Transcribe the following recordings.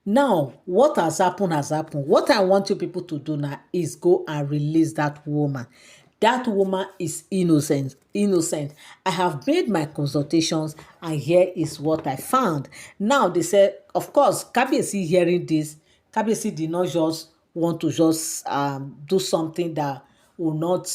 Now, what has happened has happened. What I want you people to do now is go and release that woman. That woman is innocent. Innocent. I have made my consultations, and here is what I found. Now, they said, of course, Kabiyesi hearing this, Kabiyesi did not just want to just do something that will not,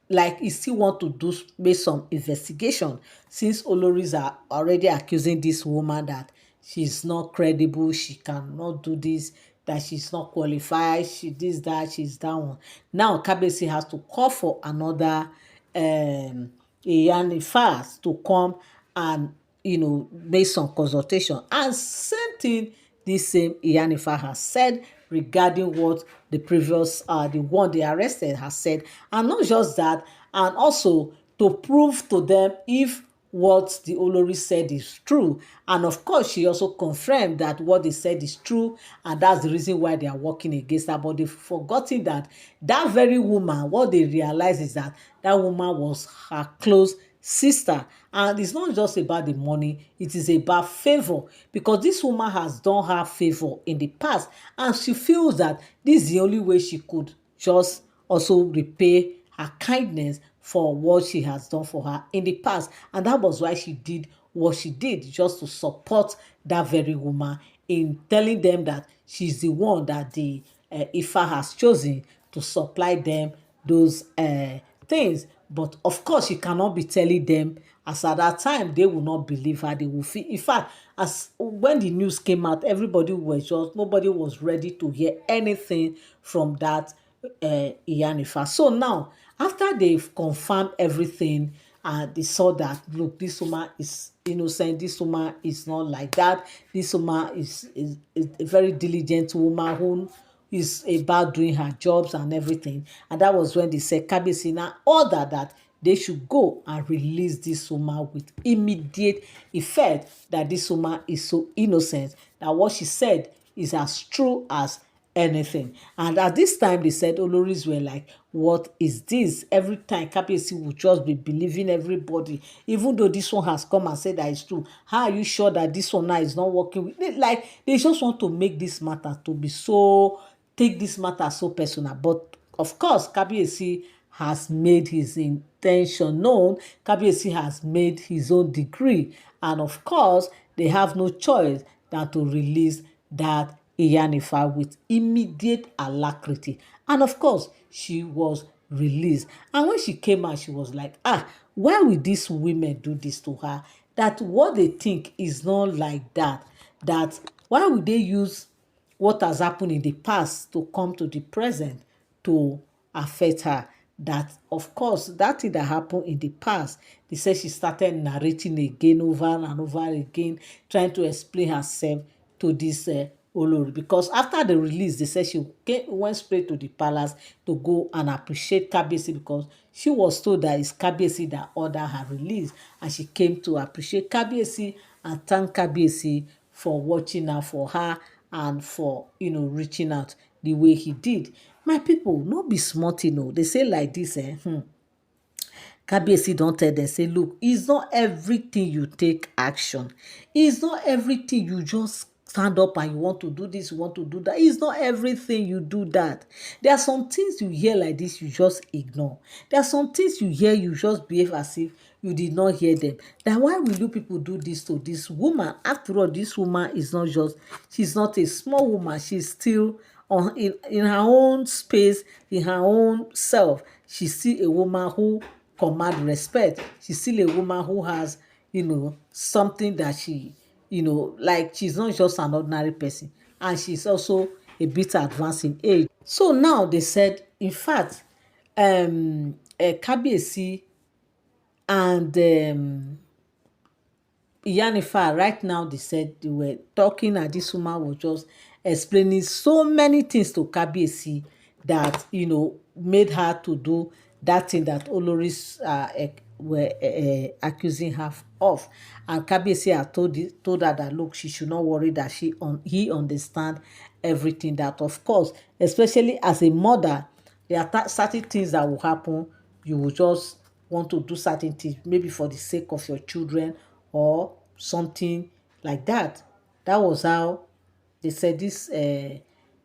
like, he still want to do make some investigation, since Oloris are already accusing this woman that she's not credible, she cannot do this, that she's not qualified, she this, that, she's that one. Now Kabesi has to call for another Iyani fast to come and make some consultation. And same thing this same Iyanifa has said regarding what the previous the one they arrested has said. And not just that, and also to prove to them if what the Olori said is true. And of course, she also confirmed that what they said is true, and that's the reason why they are working against her. But they've forgotten that that very woman, what they realize is that that woman was her close sister. And it's not just about the money, it is about favor, because this woman has done her favor in the past, and she feels that this is the only way she could just also repay her kindness for what she has done for her in the past. And that was why she did what she did, just to support that very woman in telling them that she's the one that the Ifa has chosen to supply them those things. But of course, she cannot be telling them, as at that time they will not believe her. They will feel, in fact, as when the news came out, everybody was just, nobody was ready to hear anything from that Iyanifa. So now, after they've confirmed everything, and they saw that, look, this woman is innocent, this woman is not like that, this woman is a very diligent woman who is about doing her jobs and everything. And that was when they said Kabiyesi now order that they should go and release this woman with immediate effect, that this woman is so innocent that what she said is as true as anything. And at this time, they said Oloris were like, what is this? Every time Kabiyesi would just be believing everybody, even though this one has come and said that it's true. How are you sure that this one now is not working with? Like, they just want to make this matter to be so, take this matter so personal. But of course, Kabiyesi has made his intention known. Kabiyesi has made his own decree, and of course, they have no choice than to release that Iyanifa with immediate alacrity. And of course, she was released. And when she came out, she was like, why will these women do this to her? That what they think is not like that. That why would they use what has happened in the past to come to the present to affect her? That, of course, that thing that happened in the past, they said she started narrating again over and over again, trying to explain herself to this Olori. Because after the release, they said she went straight to the palace to go and appreciate Kabiyesi, because she was told that it's Kabiyesi that ordered her release, and she came to appreciate Kabiyesi and thank Kabiyesi for watching out for her and for reaching out the way he did. My people, no be small thing o. They say like this, Kabiyesi don tell dem say, look, it's not everything you take action. It's not everything you just stand up and you want to do this, you want to do that. It's not everything you do that. There are some things you hear like this, you just ignore. There are some things you hear, you just behave as if you did not hear them. Then why will you people do this to this woman? After all, this woman is not just, she's not a small woman. She's still in her own space, in her own self. She's still a woman who command respect. She's still a woman who has, something that she, like, she's not just an ordinary person. And she's also a bit advanced in age. So now they said, in fact, Kabiyesi and Iyanifa, right now, they said they were talking, and this woman was just explaining so many things to Kabiyesi that made her to do that thing that Oloris were accusing her of. And Kabiyesi had told her that, look, she should not worry, that he understand everything. That, of course, especially as a mother, there are certain things that will happen. You will just want to do certain things, maybe for the sake of your children or something like that. That was how they said this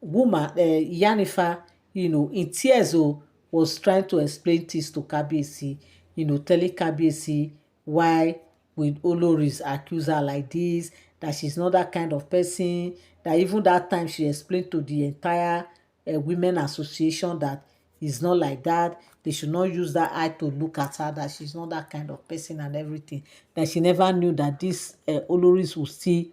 woman, Yanifa, in tears, was trying to explain things to Kabiyesi, telling Kabiyesi why with Oloris accuse her like this, that she's not that kind of person, that even that time she explained to the entire women association that it's not like that. They should not use that eye to look at her, that she's not that kind of person and everything. That she never knew that this Oloris will still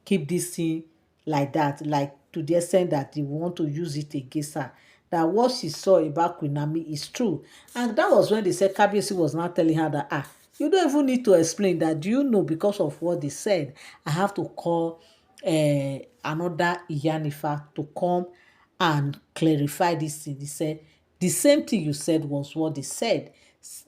keep this thing like that, like to the extent that they want to use it against her. That what she saw about Queen Naomi is true. And that was when they said Kabiyesi was now telling her that, you don't even need to explain that. Do you know, because of what they said, I have to call another Iyanifa to come and clarify this thing. They said, the same thing you said was what they said,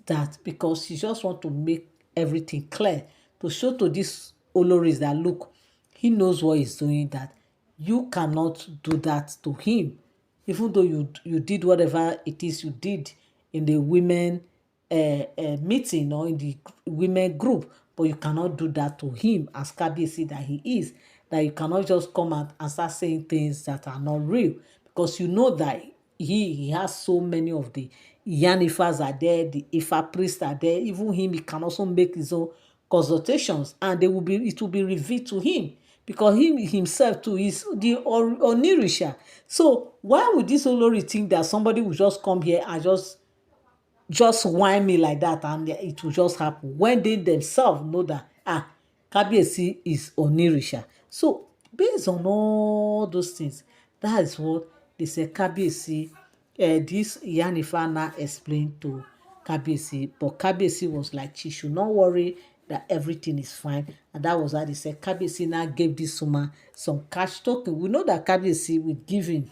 that because she just want to make everything clear, to show to these Oloris that, look, he knows what he's doing, that you cannot do that to him, even though you did whatever it is you did in the women meeting or in the women group, but you cannot do that to him as Kabiyesi that he is. That you cannot just come out and start saying things that are not real, because you know that he has so many of the Yanifas are there, the Ifa priests are there. Even him, he can also make his own consultations, and it will be revealed to him, because him himself too is the Onirisha. So why would this Olori think that somebody will just come here and just whine me like that and it will just happen, when they themselves know that Kabiyesi is Onirisha? So based on all those things, that is what they say Kabiyesi, this Yanifa now explained to Kabiyesi, but Kabiyesi was like, she should not worry, that everything is fine. And that was how they said Kabiyesi now gave this woman some cash token. We know that Kabiyesi will give him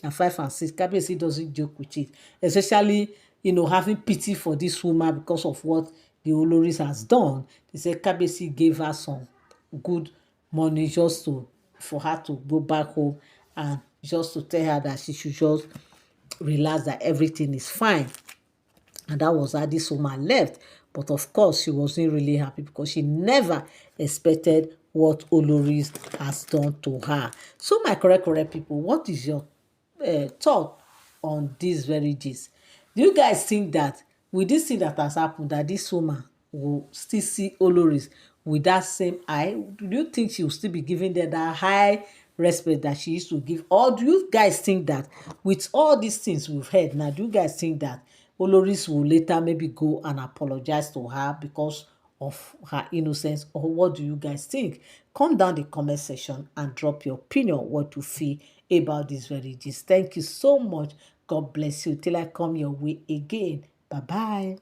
and 5 and 6. Kabiyesi doesn't joke with it, especially having pity for this woman because of what the Oloris has done. They said Kabiyesi gave her some good money just for her to go back home, and just to tell her that she should just relax, that everything is fine. And that was how this woman left. But of course, she wasn't really happy, because she never expected what Oloris has done to her. So my correct people, what is your thought on this very gist? Do you guys think that with this thing that has happened, that this woman will still see Oloris with that same eye? Do you think she will still be giving them that high respect that she used to give? Or do you guys think that with all these things we've heard now, do you guys think that Oloris will later maybe go and apologize to her because of her innocence? Or what do you guys think? Come down the comment section and drop your opinion, what you feel about this very gist. Thank you so much. God bless you till I come your way again. Bye bye.